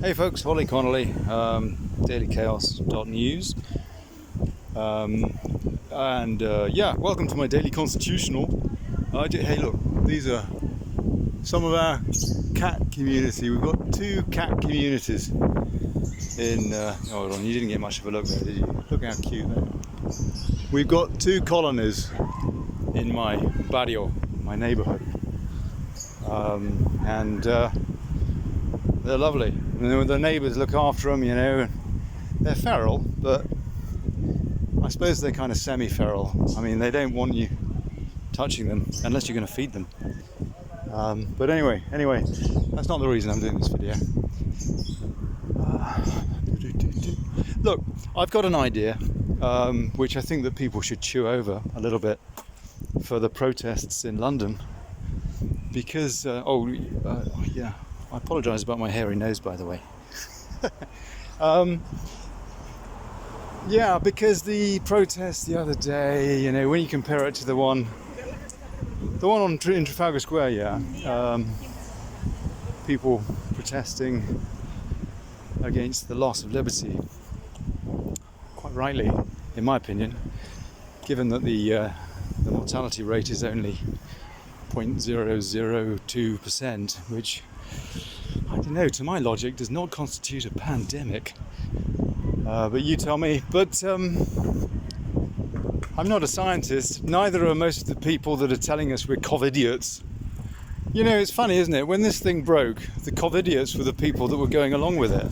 Hey folks, Olly, dailychaos.news. Welcome to my daily constitutional. Hey look, these are some of our cat community. We've got two cat communities in, hold on, you didn't get much of a look there, did you? Look how cute they are. We've got two colonies in my barrio, my neighborhood. They're lovely. And the neighbours look after them, They're feral, but I suppose they're kind of semi-feral. I mean, they don't want you touching them unless you're going to feed them. But anyway, that's not the reason I'm doing this video. Look, I've got an idea, which I think that people should chew over a little bit for the protests in London. Because, I apologise about my hairy nose, by the way. Because the protest the other day, when you compare it to the one in Trafalgar Square, people protesting against the loss of liberty, quite rightly, in my opinion, given that the mortality rate is only 0.002%, which, I don't know, to my logic does not constitute a pandemic. But you tell me. But I'm not a scientist, neither are most of the people that are telling us we're COVIDiots. It's funny, isn't it? When this thing broke, the COVIDiots were the people that were going along with it,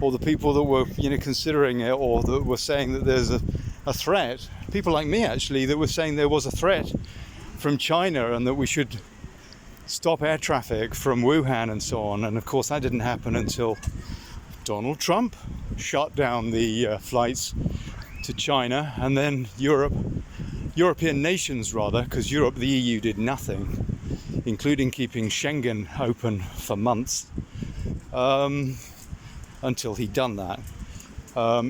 or the people that were, considering it, or that were saying that there's a threat. People like me, actually, that were saying there was a threat from China and that we should stop air traffic from Wuhan and so on. And of course that didn't happen until Donald Trump shut down the flights to China, and then European nations rather, because the EU did nothing, including keeping Schengen open for months, until he'd done that.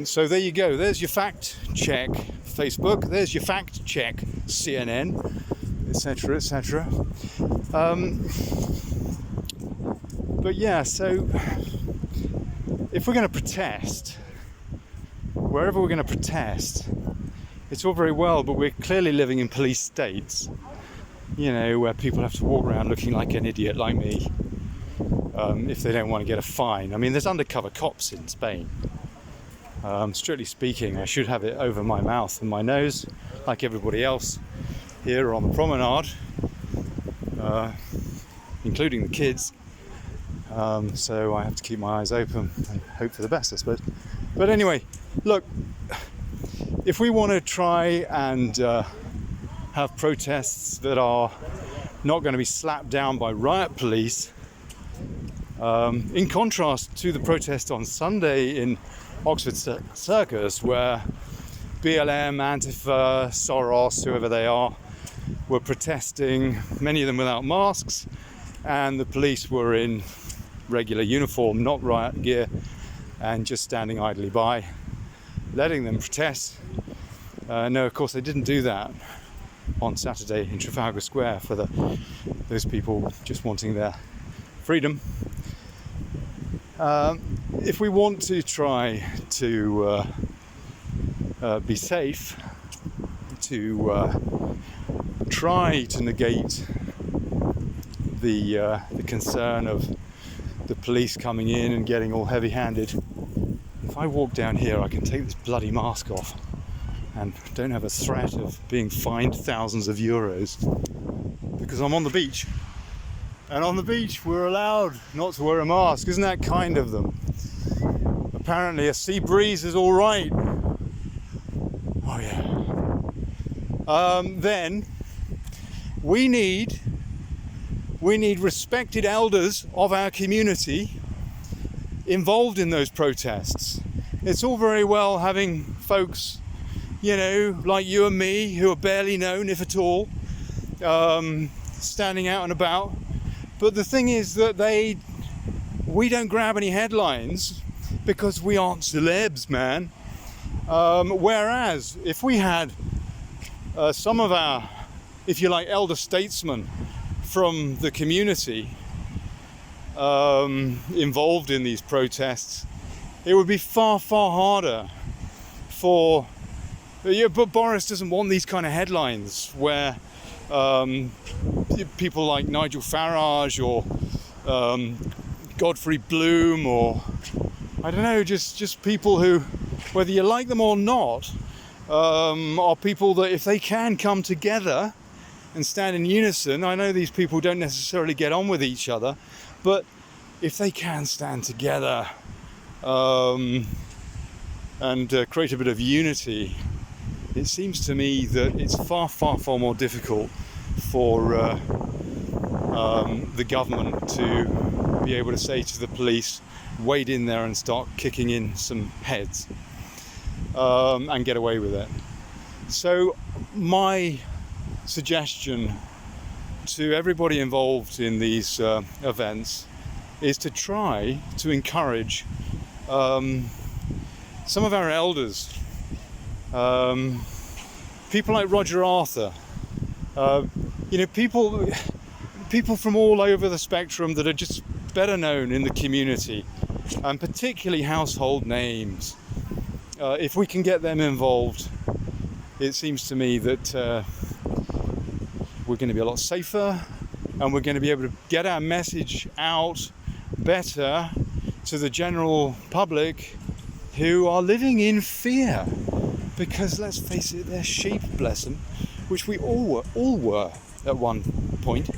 So there you go, there's your fact check Facebook, there's your fact check CNN, etc. So if we're going to protest, wherever we're going to protest, it's all very well, but we're clearly living in police states, where people have to walk around looking like an idiot like me, if they don't want to get a fine. I mean, there's undercover cops in Spain. Strictly speaking, I should have it over my mouth and my nose, like everybody else here on the promenade, including the kids. So I have to keep my eyes open and hope for the best, I suppose. But anyway, look, if we want to try and have protests that are not going to be slapped down by riot police, in contrast to the protest on Sunday in Oxford Circus, where BLM, Antifa, Soros, whoever they are, were protesting, many of them without masks, and the police were in regular uniform, not riot gear, and just standing idly by, letting them protest. No, of course they didn't do that on Saturday in Trafalgar Square for those people just wanting their freedom. If we want to try to be safe, to try to negate the concern of the police coming in and getting all heavy-handed, if I walk down here I can take this bloody mask off and don't have a threat of being fined thousands of euros, because I'm on the beach, and on the beach we're allowed not to wear a mask. Isn't that kind of them? Apparently a sea breeze is all right. Oh yeah. Then we need respected elders of our community involved in those protests. It's all very well having folks, like you and me, who are barely known, if at all, standing out and about. But the thing is that we don't grab any headlines because we aren't celebs, man. Whereas if we had some of our, if you like, elder statesmen from the community involved in these protests, it would be far, far harder for... Yeah, but Boris doesn't want these kind of headlines where people like Nigel Farage or Godfrey Bloom, or I don't know, just people who, whether you like them or not, are people that if they can come together and stand in unison, I know these people don't necessarily get on with each other, but if they can stand together and create a bit of unity, it seems to me that it's far, far, far more difficult for the government to be able to say to the police, wade in there and start kicking in some heads and get away with it. So my suggestion to everybody involved in these events is to try to encourage some of our elders, people like Roger Arthur, people from all over the spectrum that are just better known in the community, and particularly household names. If we can get them involved, it seems to me that we're going to be a lot safer, and we're going to be able to get our message out better to the general public who are living in fear. Because let's face it, they're sheep, bless them, which we all were at one point,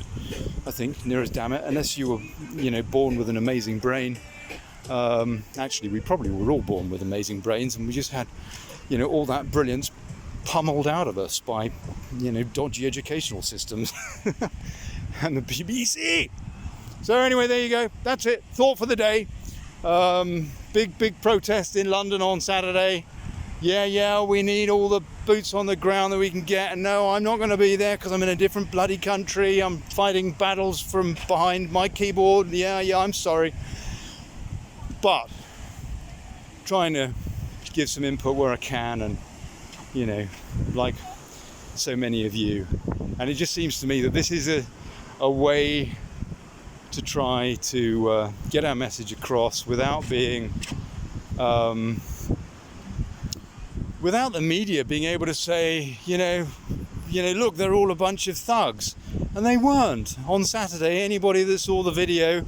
I think, near as damn it, unless you were, born with an amazing brain. Actually, we probably were all born with amazing brains, and we just had, all that brilliance pummeled out of us by, dodgy educational systems and the BBC. So anyway, there you go. That's it. Thought for the day. Big protest in London on Saturday. Yeah, we need all the boots on the ground that we can get. And no, I'm not going to be there because I'm in a different bloody country. I'm fighting battles from behind my keyboard. Yeah, I'm sorry. But trying to give some input where I can, and, like so many of you. And it just seems to me that this is a way to try to get our message across without being... without the media being able to say, look, they're all a bunch of thugs. And they weren't. On Saturday, anybody that saw the video,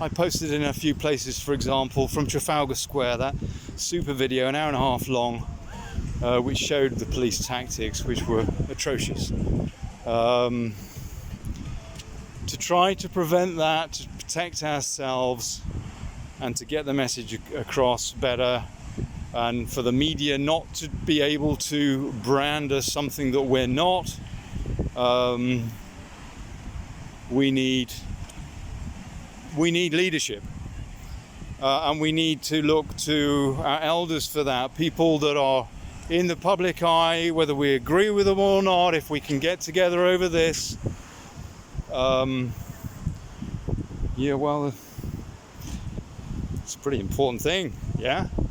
I posted in a few places, for example, from Trafalgar Square, that super video, an hour and a half long, which showed the police tactics, which were atrocious. To try to prevent that, to protect ourselves, and to get the message across better, and for the media not to be able to brand us something that we're not. We need leadership, and we need to look to our elders for that, people that are in the public eye, whether we agree with them or not. If we can get together over this, it's a pretty important thing.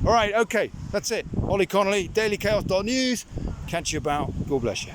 All right, okay, that's it. Olly Connolly, dailychaos.news. Catch you about. God bless you.